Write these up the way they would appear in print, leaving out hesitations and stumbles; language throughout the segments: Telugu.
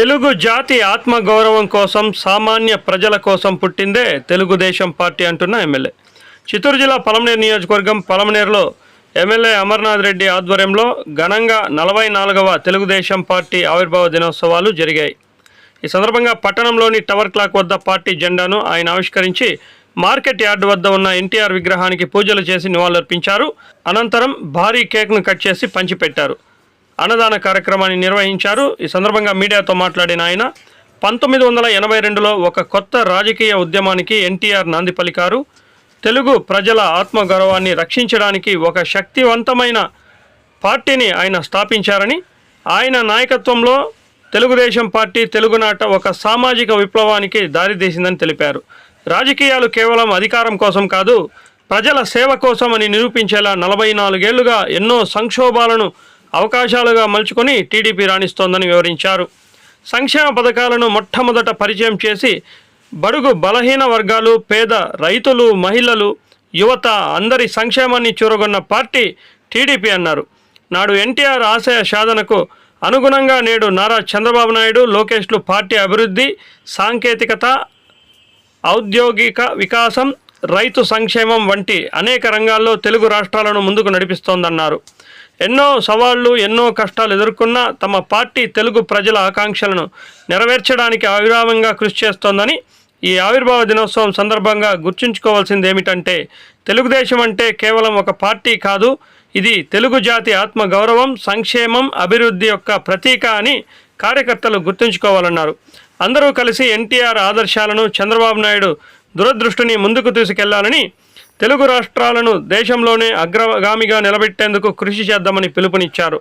తెలుగు జాతి ఆత్మగౌరవం కోసం సామాన్య ప్రజల కోసం పుట్టిందే తెలుగుదేశం పార్టీ అంటున్న ఎమ్మెల్యే. చిత్తూరు జిల్లా పలమనేరు నియోజకవర్గం పలమనేరులో ఎమ్మెల్యే అమర్నాథ్ రెడ్డి ఆధ్వర్యంలో ఘనంగా 44వ తెలుగుదేశం పార్టీ ఆవిర్భావ దినోత్సవాలు జరిగాయి. ఈ సందర్భంగా పట్టణంలోని టవర్ క్లాక్ వద్ద పార్టీ జెండాను ఆయన ఆవిష్కరించి మార్కెట్ యార్డు వద్ద ఉన్న ఎన్టీఆర్ విగ్రహానికి పూజలు చేసి నివాళులర్పించారు. అనంతరం భారీ కేక్ను కట్ చేసి పంచిపెట్టారు. అన్నదాన కార్యక్రమాన్ని నిర్వహించారు. ఈ సందర్భంగా మీడియాతో మాట్లాడిన ఆయన 1982లో ఒక కొత్త రాజకీయ ఉద్యమానికి ఎన్టీఆర్ నాంది పలికారు. తెలుగు ప్రజల ఆత్మగౌరవాన్ని రక్షించడానికి ఒక శక్తివంతమైన పార్టీని ఆయన స్థాపించారని, ఆయన నాయకత్వంలో తెలుగుదేశం పార్టీ తెలుగునాట ఒక సామాజిక విప్లవానికి దారితీసిందని తెలిపారు. రాజకీయాలు కేవలం అధికారం కోసం కాదు, ప్రజల సేవ కోసం అని నిరూపించేలా 44 ఏళ్లుగా ఎన్నో సంక్షోభాలను అవకాశాలుగా మలుచుకొని టీడీపీ రాణిస్తోందని వివరించారు. సంక్షేమ పథకాలను మొట్టమొదట పరిచయం చేసి బడుగు బలహీన వర్గాలు, పేద రైతులు, మహిళలు, యువత అందరి సంక్షేమాన్ని చూరగొన్న పార్టీ టీడీపీ అన్నారు. నాడు ఎన్టీఆర్ ఆశయ సాధనకు అనుగుణంగా నేడు నారా చంద్రబాబు నాయుడు, లోకేష్లు పార్టీ అభివృద్ధి, సాంకేతికత, ఔద్యోగిక వికాసం, రైతు సంక్షేమం వంటి అనేక రంగాల్లో తెలుగు రాష్ట్రాలను ముందుకు నడిపిస్తోందన్నారు. ఎన్నో సవాళ్లు, ఎన్నో కష్టాలు ఎదుర్కొన్న తమ పార్టీ తెలుగు ప్రజల ఆకాంక్షలను నెరవేర్చడానికి అవిరామంగా కృషి చేస్తోందని, ఈ ఆవిర్భావ దినోత్సవం సందర్భంగా గుర్తుంచుకోవాల్సింది ఏమిటంటే, తెలుగుదేశం అంటే కేవలం ఒక పార్టీ కాదు, ఇది తెలుగు జాతి ఆత్మ గౌరవం, సంక్షేమం, అభివృద్ధి యొక్క ప్రతీక అని కార్యకర్తలు గుర్తుంచుకోవాలన్నారు. అందరూ కలిసి ఎన్టీఆర్ ఆదర్శాలను, చంద్రబాబు నాయుడు దూరదృష్టిని ముందుకు తీసుకెళ్లాలని, తెలుగు రాష్ట్రాలను దేశంలోనే అగ్రగామిగా నిలబెట్టేందుకు కృషి చేద్దామని పిలుపునిచ్చారు.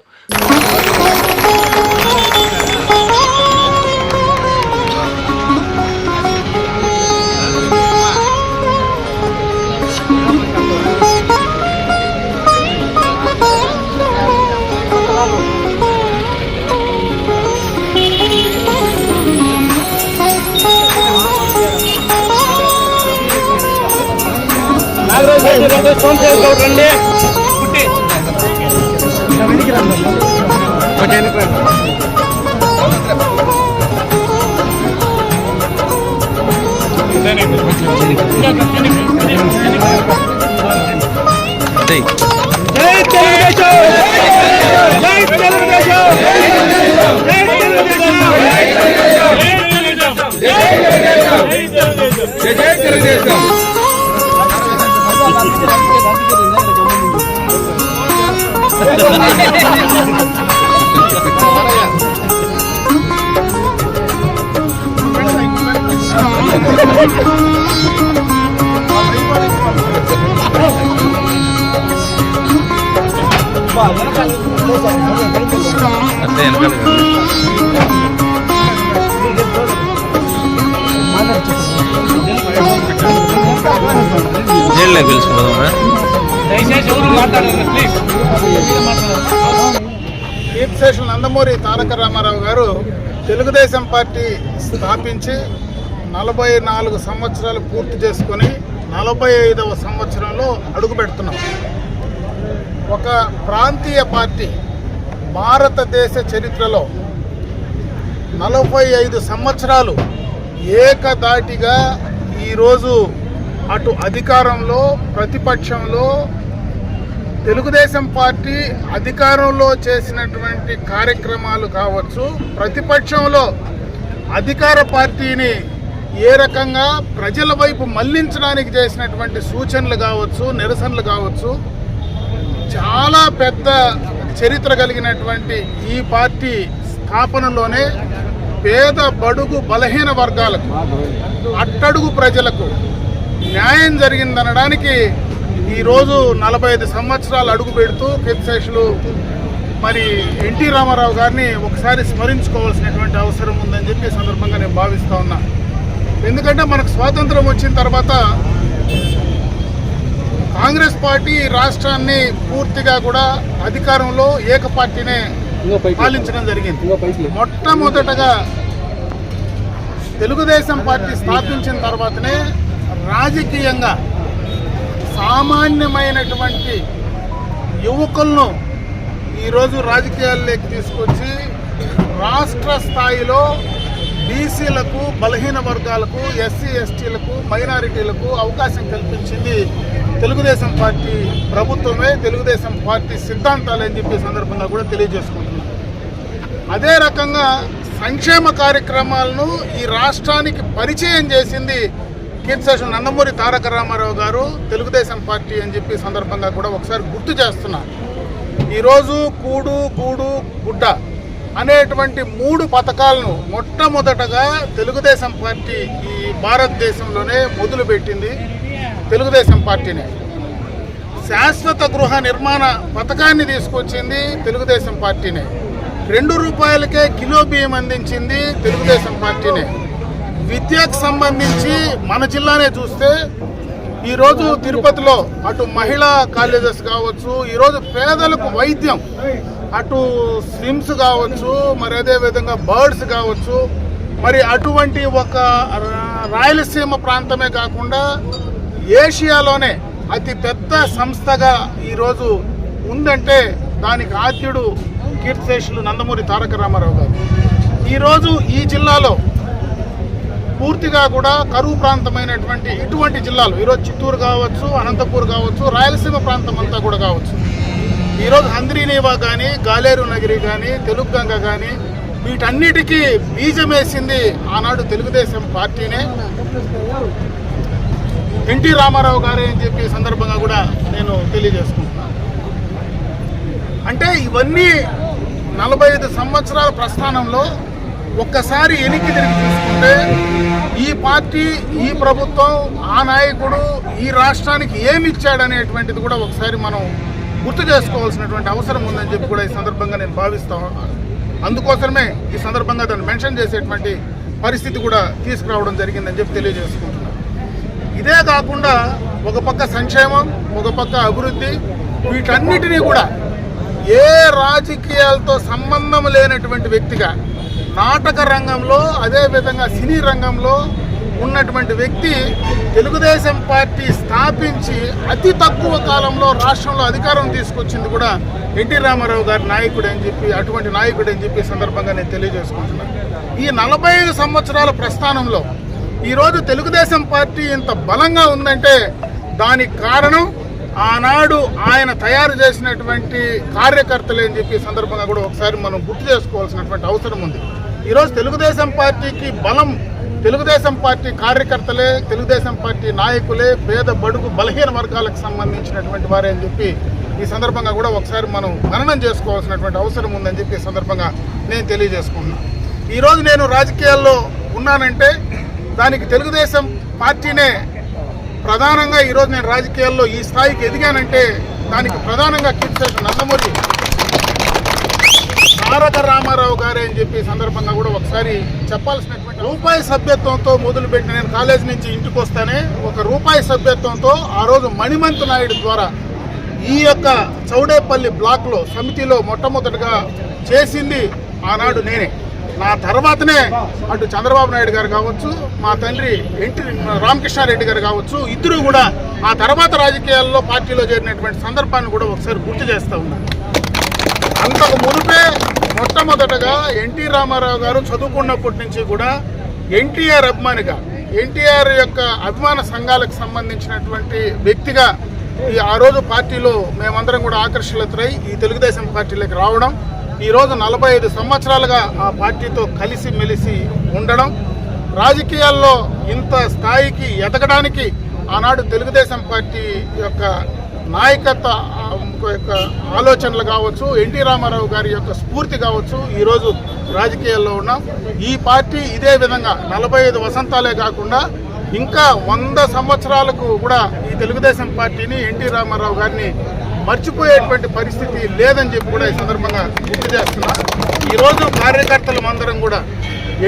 కీర్తిశేషులు నందమూరి తారక రామారావు గారు తెలుగుదేశం పార్టీ స్థాపించి 44 సంవత్సరాలు పూర్తి చేసుకొని 45వ సంవత్సరంలో అడుగు పెడుతున్నాం. ఒక ప్రాంతీయ పార్టీ భారతదేశ చరిత్రలో 45 సంవత్సరాలు ఏకదాటిగా ఈరోజు అటు అధికారంలో, ప్రతిపక్షంలో తెలుగుదేశం పార్టీ అధికారంలో చేసినటువంటి కార్యక్రమాలు కావచ్చు, ప్రతిపక్షంలో అధికార పార్టీని ఏ రకంగా ప్రజల వైపు మళ్లించడానికి చేసినటువంటి సూచనలు కావచ్చు, నిరసనలు కావచ్చు, చాలా పెద్ద చరిత్ర కలిగినటువంటి ఈ పార్టీ స్థాపనలోనే పేద బడుగు బలహీన వర్గాలకు, అట్టడుగు ప్రజలకు న్యాయం జరిగిందనడానికి ఈరోజు 45 సంవత్సరాలు అడుగు పెడుతూ కీర్తిశేషులు మరి ఎన్టీ రామారావు గారిని ఒకసారి స్మరించుకోవాల్సినటువంటి అవసరం ఉందని చెప్పి ఈ సందర్భంగా నేను భావిస్తూ ఉన్నా. ఎందుకంటే మనకు స్వాతంత్రం వచ్చిన తర్వాత కాంగ్రెస్ పార్టీ రాష్ట్రాన్ని పూర్తిగా కూడా అధికారంలో ఏకపార్టీనే పాలించడం జరిగింది. మొట్టమొదటగా తెలుగుదేశం పార్టీ స్థాపించిన తర్వాతనే రాజకీయంగా రాష్ట్ర స్థాయిలో బీసీలకు, బలహీన వర్గాలకు, ఎస్సీ ఎస్టీలకు, మైనారిటీలకు అవకాశం కల్పించింది తెలుగుదేశం పార్టీ ప్రభుత్వమే, తెలుగుదేశం పార్టీ సిద్ధాంతాలు అని చెప్పే సందర్భంగా కూడా తెలియజేసుకుంటున్నాం. అదే రకంగా సంక్షేమ కార్యక్రమాలను ఈ రాష్ట్రానికి పరిచయం చేసింది కీర్తిశేషులు నందమూరి తారక రామారావు గారు, తెలుగుదేశం పార్టీ అని చెప్పి సందర్భంగా కూడా ఒకసారి గుర్తు చేస్తున్నా. ఈరోజు కూడు గూడు గుడ్డ అనేటువంటి 3 పథకాలను మొట్టమొదటగా తెలుగుదేశం పార్టీ ఈ భారతదేశంలోనే మొదలుపెట్టింది తెలుగుదేశం పార్టీనే. శాశ్వత గృహ నిర్మాణ పథకాన్ని తీసుకొచ్చింది తెలుగుదేశం పార్టీనే. 2 రూపాయలకే కిలో బియ్యం అందించింది తెలుగుదేశం పార్టీనే. విద్యకు సంబంధించి మన జిల్లానే చూస్తే ఈరోజు తిరుపతిలో అటు మహిళా కాలేజెస్ కావచ్చు, ఈరోజు పేదలకు వైద్యం, అటు స్విమ్స్ కావచ్చు, మరి అదేవిధంగా బర్డ్స్ కావచ్చు, మరి అటువంటి ఒక రాయలసీమ ప్రాంతమే కాకుండా ఏషియాలోనే అతి పెద్ద సంస్థగా ఈరోజు ఉందంటే దానికి ఆద్యుడు కీర్తిశేషులు నందమూరి తారక రామారావు గారు. ఈరోజు ఈ జిల్లాలో పూర్తిగా కూడా కరువు ప్రాంతమైనటువంటి ఇటువంటి జిల్లాలు, ఈరోజు చిత్తూరు కావచ్చు, అనంతపూర్ కావచ్చు, రాయలసీమ ప్రాంతం అంతా కూడా కావచ్చు, ఈరోజు హంద్రీనీవా కానీ, గాలేరు నగిరి కానీ, తెలుగుగంగ కానీ, వీటన్నిటికీ బీజం వేసింది ఆనాడు తెలుగుదేశం పార్టీనే, ఎన్టీ రామారావు గారే అని చెప్పి సందర్భంగా కూడా నేను తెలియజేసుకుంటున్నాను. అంటే ఇవన్నీ 45 సంవత్సరాల ప్రస్థానంలో ఒక్కసారి వెనక్కి తిరిగి చూసుకుంటే ఈ పార్టీ, ఈ ప్రభుత్వం, ఆ నాయకుడు ఈ రాష్ట్రానికి ఏమి ఇచ్చాడనేటువంటిది కూడా ఒకసారి మనం గుర్తు చేసుకోవాల్సినటువంటి అవసరం ఉందని చెప్పి కూడా ఈ సందర్భంగా నేను భావిస్తాను. అందుకోసమే ఈ సందర్భంగా దాన్ని మెన్షన్ చేసేటువంటి పరిస్థితి కూడా తీసుకురావడం జరిగిందని చెప్పి తెలియజేసుకుంటున్నాను. ఇదే కాకుండా ఒక పక్క సంక్షేమం, ఒక పక్క అభివృద్ధి, వీటన్నిటినీ కూడా ఏ రాజకీయాలతో సంబంధం లేనటువంటి వ్యక్తిగా నాటక రంగంలో, అదేవిధంగా సినీ రంగంలో ఉన్నటువంటి వ్యక్తి తెలుగుదేశం పార్టీ స్థాపించి అతి తక్కువ కాలంలో రాష్ట్రంలో అధికారం తీసుకొచ్చింది కూడా ఎన్టీ రామారావు గారి నాయకుడు అని చెప్పి, అటువంటి నాయకుడు అని చెప్పి సందర్భంగా నేను తెలియజేసుకుంటున్నాను. ఈ 45 సంవత్సరాల ప్రస్థానంలో ఈరోజు తెలుగుదేశం పార్టీ ఇంత బలంగా ఉందంటే దానికి కారణం ఆనాడు ఆయన తయారు చేసినటువంటి కార్యకర్తలే అని చెప్పి సందర్భంగా కూడా ఒకసారి మనం గుర్తు చేసుకోవాల్సినటువంటి అవసరం ఉంది. ఈరోజు తెలుగుదేశం పార్టీకి బలం తెలుగుదేశం పార్టీ కార్యకర్తలే, తెలుగుదేశం పార్టీ నాయకులే, పేద బడుగు బలహీన వర్గాలకు సంబంధించినటువంటి వారే అని చెప్పి ఈ సందర్భంగా కూడా ఒకసారి మనం గణనం చేసుకోవాల్సినటువంటి అవసరం ఉందని చెప్పి ఈ సందర్భంగా నేను తెలియజేసుకుంటున్నాను. ఈరోజు నేను రాజకీయాల్లో ఉన్నానంటే దానికి తెలుగుదేశం పార్టీనే ప్రధానంగా. ఈరోజు నేను రాజకీయాల్లో ఈ స్థాయికి ఎదిగానంటే దానికి ప్రధానంగా కీర్తిశేషులు నందమూరి తారక రామారావు గారే అని చెప్పి సందర్భంగా కూడా ఒకసారి చెప్పాల్సినటువంటి. రూపాయి సభ్యత్వంతో మొదలుపెట్టి నేను కాలేజీ నుంచి ఇంటికి వస్తానే ఒక రూపాయి సభ్యత్వంతో ఆ రోజు మణిమంతు నాయుడు ద్వారా ఈ యొక్క చౌడేపల్లి బ్లాక్లో సమితిలో మొట్టమొదటిగా చేసింది ఆనాడు నేనే. నా తర్వాతనే అటు చంద్రబాబు నాయుడు గారు కావచ్చు, మా తండ్రి ఎన్టీ రామకృష్ణారెడ్డి గారు కావచ్చు, ఇద్దరు కూడా ఆ తర్వాత రాజకీయాల్లో పార్టీలో చేరినటువంటి సందర్భాన్ని కూడా ఒకసారి గుర్తు చేస్తూ ఉన్నారు. అంతకు మునుపే మొట్టమొదటగా ఎన్టీ రామారావు గారు చదువుకున్నప్పటి నుంచి కూడా ఎన్టీఆర్ అభిమానిగా, ఎన్టీఆర్ యొక్క అభిమాన సంఘాలకు సంబంధించినటువంటి వ్యక్తిగా ఆ రోజు పార్టీలో మేమందరం కూడా ఆకర్షితులై ఈ తెలుగుదేశం పార్టీలోకి రావడం, ఈరోజు 45 సంవత్సరాలుగా ఆ పార్టీతో కలిసి మెలిసి ఉండడం, రాజకీయాల్లో ఇంత స్థాయికి ఎదగడానికి ఆనాడు తెలుగుదేశం పార్టీ యొక్క నాయకత్వ యొక్క ఆలోచనలు కావచ్చు, ఎన్టీ రామారావు గారి యొక్క స్ఫూర్తి కావచ్చు, ఈరోజు రాజకీయాల్లో ఉన్నాం. ఈ పార్టీ ఇదే విధంగా 45 వసంతాలే కాకుండా ఇంకా 100 సంవత్సరాలకు కూడా ఈ తెలుగుదేశం పార్టీని, ఎన్టీ రామారావు గారిని మర్చిపోయేటువంటి పరిస్థితి లేదని చెప్పి కూడా ఈ సందర్భంగా గుర్తు చేస్తున్నా. ఈరోజు కార్యకర్తలు అందరం కూడా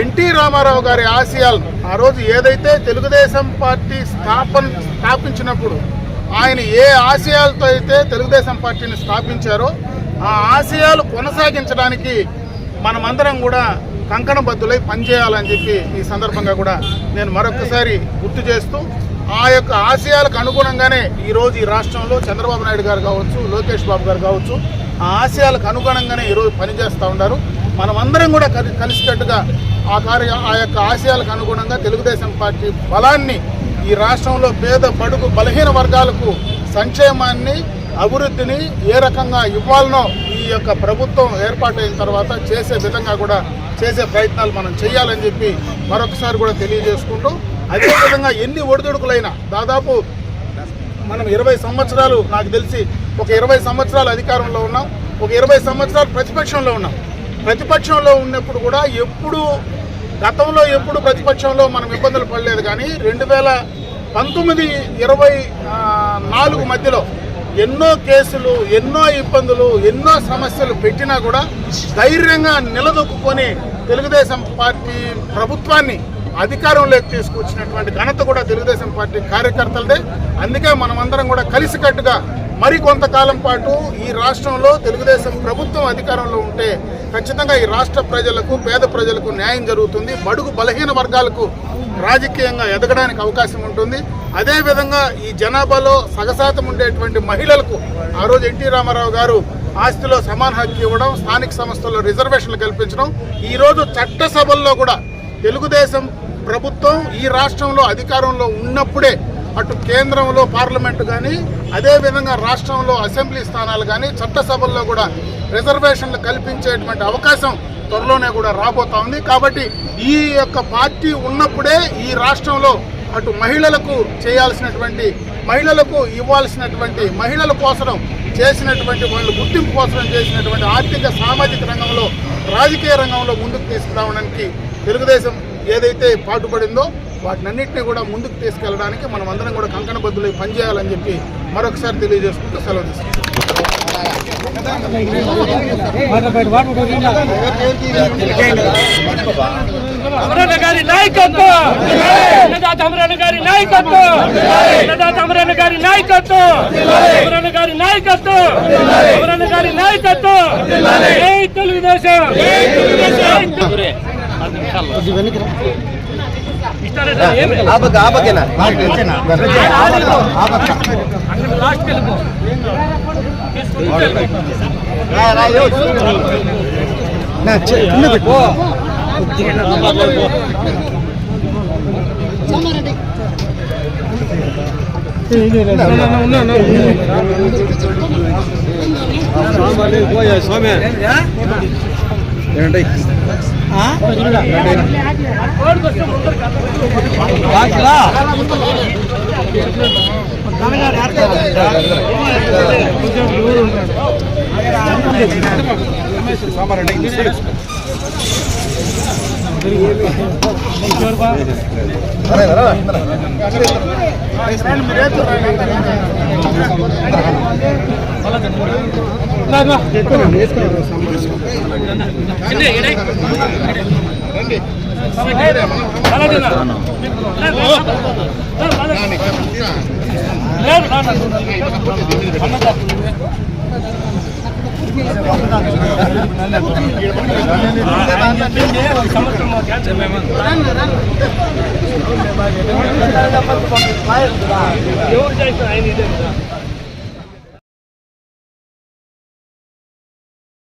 ఎన్టీ రామారావు గారి ఆశయాలను, ఆ రోజు ఏదైతే తెలుగుదేశం పార్టీ స్థాపించినప్పుడు ఆయన ఏ ఆశయాలతో అయితే తెలుగుదేశం పార్టీని స్థాపించారో ఆ ఆశయాలు కొనసాగించడానికి మనమందరం కూడా కంకణబద్దులై పనిచేయాలని చెప్పి ఈ సందర్భంగా కూడా నేను మరొకసారి గుర్తు చేస్తూ, ఆ యొక్క ఆశయాలకు అనుగుణంగానే ఈరోజు ఈ రాష్ట్రంలో చంద్రబాబు నాయుడు గారు కావచ్చు, లోకేష్ బాబు గారు కావచ్చు, ఆ ఆశయాలకు అనుగుణంగానే ఈరోజు పనిచేస్తూ ఉన్నారు. మనమందరం కూడా కలిసికట్టుగా ఆ యొక్క ఆశయాలకు అనుగుణంగా తెలుగుదేశం పార్టీ బలాన్ని ఈ రాష్ట్రంలో పేద బడుగు బలహీన వర్గాలకు సంక్షేమాన్ని అభివృద్ధిని ఏ రకంగా ఇవ్వాలనో ఈ యొక్క ప్రభుత్వం ఏర్పాటైన తర్వాత చేసే విధంగా కూడా చేసే ప్రయత్నాలు మనం చేయాలని చెప్పి మరొకసారి కూడా తెలియజేసుకుంటూ, అదేవిధంగా ఎన్ని ఒడిదుడుకులైనా దాదాపు మనం 20 సంవత్సరాలు, నాకు తెలిసి ఒక 20 సంవత్సరాలు అధికారంలో ఉన్నాం, ఒక 20 సంవత్సరాలు ప్రతిపక్షంలో ఉన్నాం. ప్రతిపక్షంలో ఉన్నప్పుడు కూడా గతంలో ఎప్పుడు ప్రతిపక్షంలో మనం ఇబ్బందులు పడలేదు. కానీ 2019-24 మధ్యలో ఎన్నో కేసులు, ఎన్నో ఇబ్బందులు, ఎన్నో సమస్యలు పెట్టినా కూడా ధైర్యంగా నిలదొక్కుని తెలుగుదేశం పార్టీ ప్రభుత్వాన్ని అధికారంలోకి తీసుకొచ్చినటువంటి ఘనత కూడా తెలుగుదేశం పార్టీ కార్యకర్తలదే. అందుకే మనమందరం కూడా కలిసికట్టుగా మరి కొంతకాలం పాటు ఈ రాష్ట్రంలో తెలుగుదేశం ప్రభుత్వం అధికారంలో ఉంటే ఖచ్చితంగా ఈ రాష్ట్ర ప్రజలకు, పేద ప్రజలకు న్యాయం జరుగుతుంది. బడుగు బలహీన వర్గాలకు రాజకీయంగా ఎదగడానికి అవకాశం ఉంటుంది. అదేవిధంగా ఈ జనాభాలో సగశాతం ఉండేటువంటి మహిళలకు ఆ రోజు ఎన్టీ రామారావు గారు ఆస్తిలో సమాన హక్కు ఇవ్వడం, స్థానిక సంస్థల్లో రిజర్వేషన్లు కల్పించడం, ఈరోజు చట్టసభల్లో కూడా తెలుగుదేశం ప్రభుత్వం ఈ రాష్ట్రంలో అధికారంలో ఉన్నప్పుడే అటు కేంద్రంలో పార్లమెంటు కానీ, అదేవిధంగా రాష్ట్రంలో అసెంబ్లీ స్థానాలు కానీ, చట్టసభల్లో కూడా రిజర్వేషన్లు కల్పించేటువంటి అవకాశం త్వరలోనే కూడా రాబోతా ఉంది. కాబట్టి ఈ యొక్క పార్టీ ఉన్నప్పుడే ఈ రాష్ట్రంలో అటు మహిళలకు చేయాల్సినటువంటి, మహిళలకు ఇవ్వాల్సినటువంటి, మహిళల కోసం చేసినటువంటి, వాళ్ళు గుర్తింపు కోసం చేసినటువంటి ఆర్థిక సామాజిక రంగంలో, రాజకీయ రంగంలో ముందుకు తీసుకురావడానికి తెలుగుదేశం ఏదైతే పాటుపడిందో వాటినన్నింటినీ కూడా ముందుకు తీసుకెళ్ళడానికి మనం అందరం కూడా కంకణబద్దులై పనిచేయాలని చెప్పి మరొకసారి తెలియజేసుకుంటూ సెలవు తీసుకుంటాం. అమరన్న గారి నాయకత్వం, అమరన్న గారి నాయకత్వం, అమరన్న గారి నాయకత్వం, అమరన్న గారి నాయకత్వం, అమరన్న గారి నాయకత్వం. జై తెలుగుదేశం. స్వామి ఎవరు చేసిన ఆయన